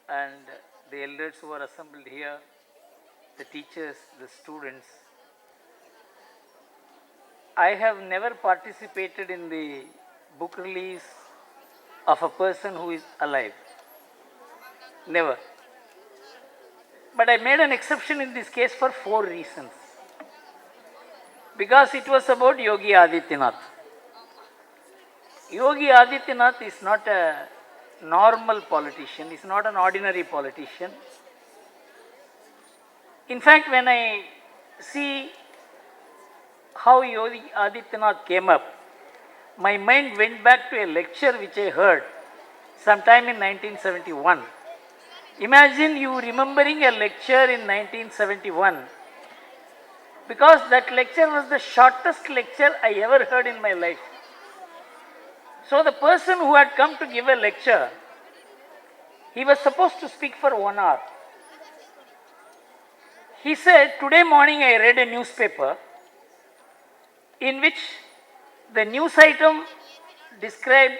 and the elders who are assembled here, the teachers, the students. I have never participated in the book release of a person who is alive. Never. But I made an exception in this case for 4 reasons. Because it was about Yogi Adityanath. Yogi Adityanath is not a normal politician, is not an ordinary politician. In fact, when I see how Yogi Adityanath came up, my mind went back to a lecture which I heard sometime in 1971. Imagine you remembering a lecture in 1971, because that lecture was the shortest lecture I ever heard in my life. So the person who had come to give a lecture, he was supposed to speak for 1 hour. He said, today morning I read a newspaper in which the news item described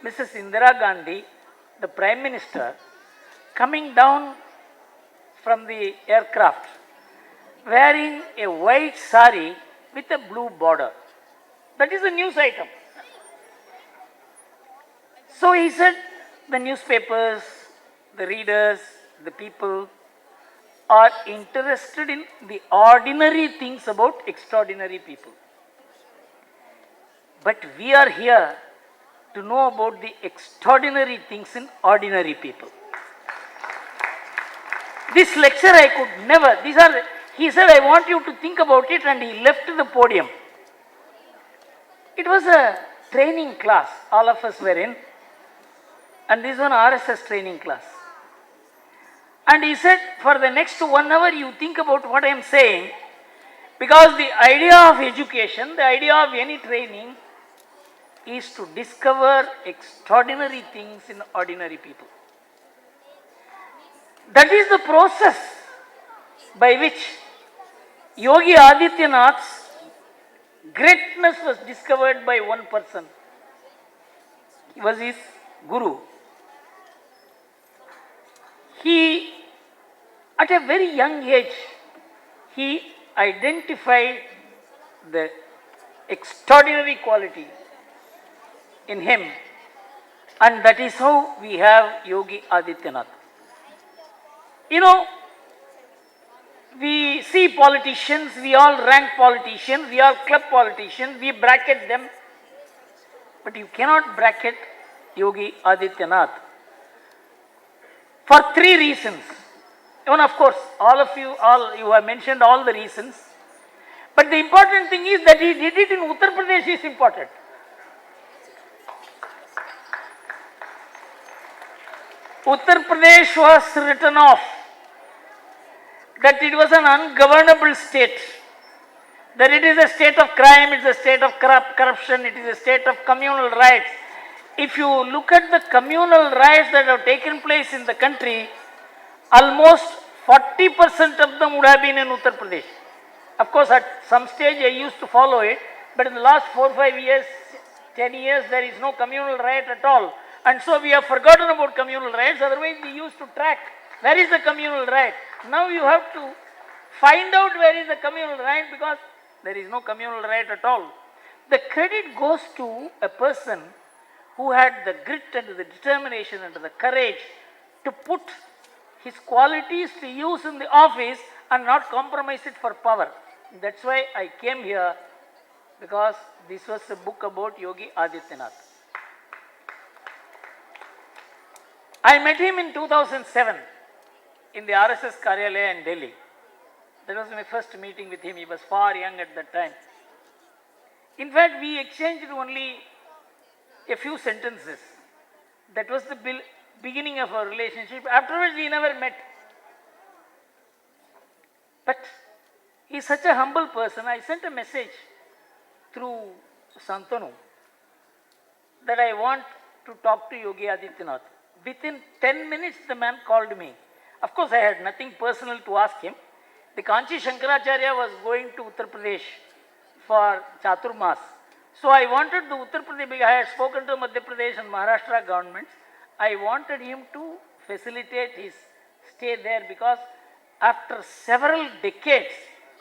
Mrs. Indira Gandhi, the Prime Minister, coming down from the aircraft wearing a white sari with a blue border. That is the news item. So he said, the newspapers, the readers, the people are interested in the ordinary things about extraordinary people. But we are here to know about the extraordinary things in ordinary people. This lecture I could never, he said, I want you to think about it, and he left the podium. It was a training class, all of us were in, and this was an RSS training class. And he said, for the next 1 hour you think about what I am saying, because the idea of education, the idea of any training is to discover extraordinary things in ordinary people. That is the process by which Yogi Adityanath's greatness was discovered by one person. He was his guru. He, at a very young age, he identified the extraordinary quality in him, and that is how we have Yogi Adityanath. You know, we see politicians, we all rank politicians, we all club politicians, we bracket them, but you cannot bracket Yogi Adityanath for 3 reasons. Even of course, you have mentioned all the reasons, but the important thing is that he did it in Uttar Pradesh is important. Uttar Pradesh was written off, that it was an ungovernable state, that it is a state of crime, it is a state of corruption, it is a state of communal riots. If you look at the communal riots that have taken place in the country, almost 40% of them would have been in Uttar Pradesh. Of course, at some stage I used to follow it, but in the last 4 or 5 years, 10 years, there is no communal riot at all. And so we have forgotten about communal riots, otherwise we used to track where is the communal riot. Now you have to find out where is the communal riot, because there is no communal riot at all. The credit goes to a person who had the grit and the determination and the courage to put his qualities to use in the office and not compromise it for power. That's why I came here, because this was a book about Yogi Adityanath. I met him in 2007 in the RSS Karyalaya in Delhi. That was my first meeting with him. He was far young at that time. In fact, we exchanged only a few sentences. That was the beginning of our relationship. Afterwards, we never met. But he is such a humble person. I sent a message through Santanu that I want to talk to Yogi Adityanath. Within 10 minutes, the man called me. Of course, I had nothing personal to ask him. The Kanchi Shankaracharya was going to Uttar Pradesh for Chaturmas. So I wanted the Uttar Pradesh, I had spoken to Madhya Pradesh and Maharashtra governments. I wanted him to facilitate his stay there, because after several decades,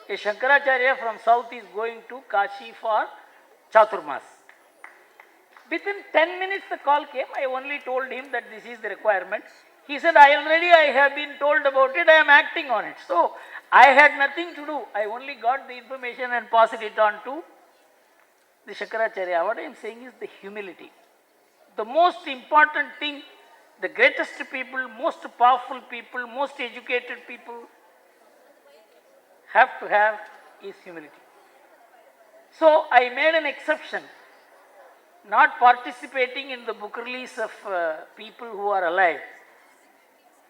a Shankaracharya from south is going to Kashi for Chaturmas. Within 10 minutes the call came. I only told him that this is the requirement. He said, I have been told about it, I am acting on it. So, I had nothing to do. I only got the information and passed it on to the Shankaracharya. What I am saying is the humility. The most important thing, the greatest people, most powerful people, most educated people have to have is humility. So, I made an exception, not participating in the book release of people who are alive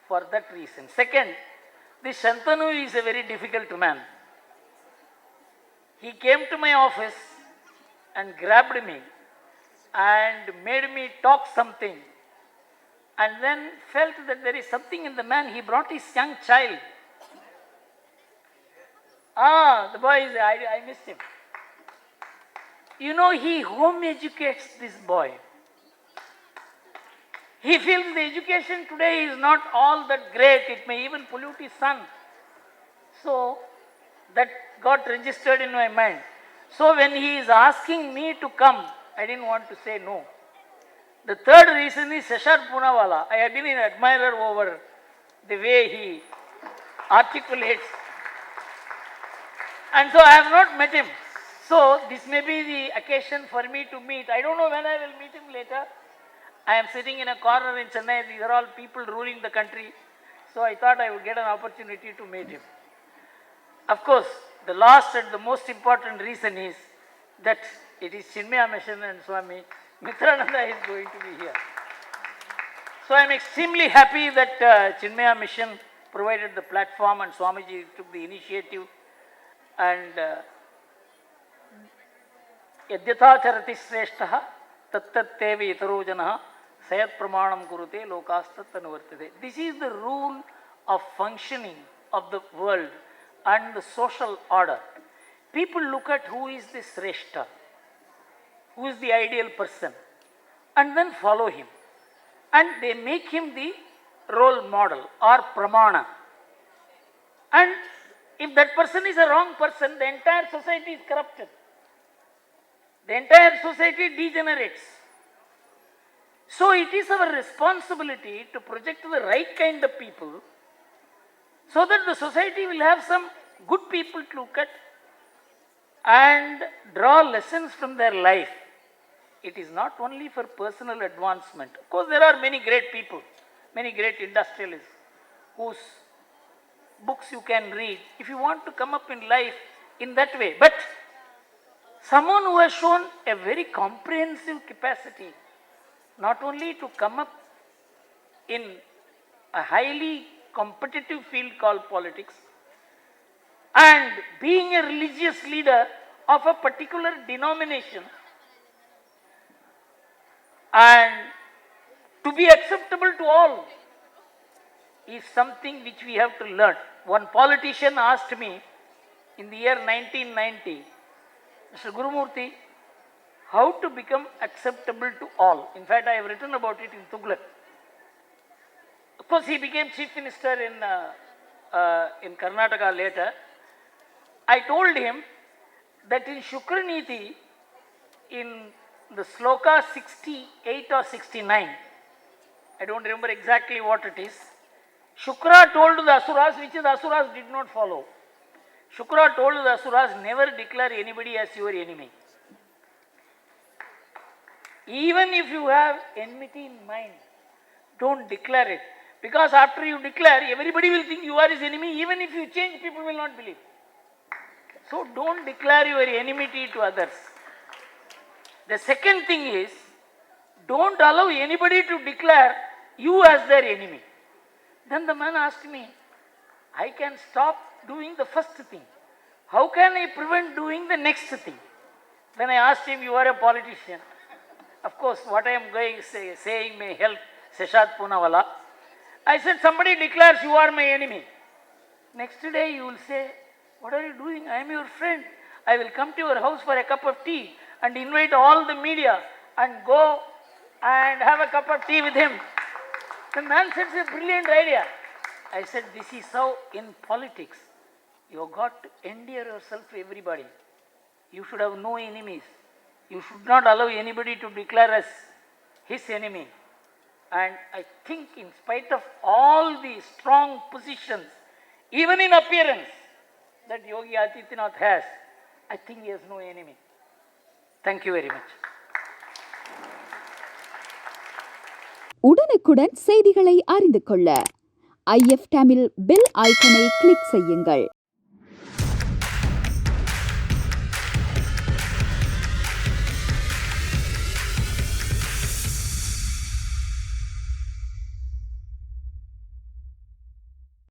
for that reason. Second, this Shantanu is a very difficult man. He came to my office and grabbed me and made me talk something, and then felt that there is something in the man. He brought his young child. The boy is, I missed him. You know, he home educates this boy. He feels the education today is not all that great, it may even pollute his son. So, that got registered in my mind. So, when he is asking me to come, I didn't want to say no. The third reason is Seshad Poonawalla. I have been an admirer over the way he articulates. And so, I have not met him. So, this may be the occasion for me to meet. I don't know when I will meet him later. I am sitting in a corner in Chennai. These are all people ruling the country. So, I thought I would get an opportunity to meet him. Of course, the last and the most important reason is that it is Chinmaya Mission and Swami Mitrananda is going to be here. So, I am extremely happy that Chinmaya Mission provided the platform and Swamiji took the initiative, and Yadyatha charati shreshtaha tattat teva itaro janaha sayat pramanam kurute lokastat anuvartate. This is the rule of functioning of the world and the social order. People look at who is the Sreshta, who is the ideal person, and then follow him. And they make him the role model or pramana. And if that person is a wrong person, the entire society is corrupted. The entire society degenerates. So it is our responsibility to project the right kind of people, so that the society will have some good people to look at and draw lessons from their life. It is not only for personal advancement. Of course, there are many great people, many great industrialists whose books you can read if you want to come up in life in that way. But someone who has shown a very comprehensive capacity, not only to come up in a highly competitive field called politics, and being a religious leader of a particular denomination, and to be acceptable to all, is something which we have to learn. One politician asked me in the year 1990, Mr. Gurumurthy, how to become acceptable to all. In fact, I have written about it in Tughlaq. Of course, he became chief minister in Karnataka later. I told him that in Shukraniti, in the sloka 68 or 69, I don't remember exactly what it is, Shukra told the Asuras, which the Asuras did not follow. Shukra told the Asuras, never declare anybody as your enemy. Even if you have enmity in mind, don't declare it. Because after you declare, everybody will think you are his enemy. Even if you change, people will not believe. So don't declare your enmity to others. The second thing is, don't allow anybody to declare you as their enemy. Then the man asked me, I can stop doing the first thing. How can I prevent doing the next thing? Then I asked him, you are a politician. Of course, what I am saying may help Seshad Poonawalla. I said, somebody declares you are my enemy. Next day you will say, what are you doing? I am your friend. I will come to your house for a cup of tea and invite all the media and go and have a cup of tea with him. The man said, it's a brilliant idea. I said, this is how in politics, you have got to endear yourself to everybody. You should have no enemies. You should not allow anybody to declare as his enemy. And I think in spite of all the strong positions, even in appearance, that Yogi Adityanath has, I think he has no enemy. Thank you very much. உடனுக்குடன் செய்திகளை அறிந்து கொள்ள IF Tamil bell ஐக்கனை click செய்யுங்கள்.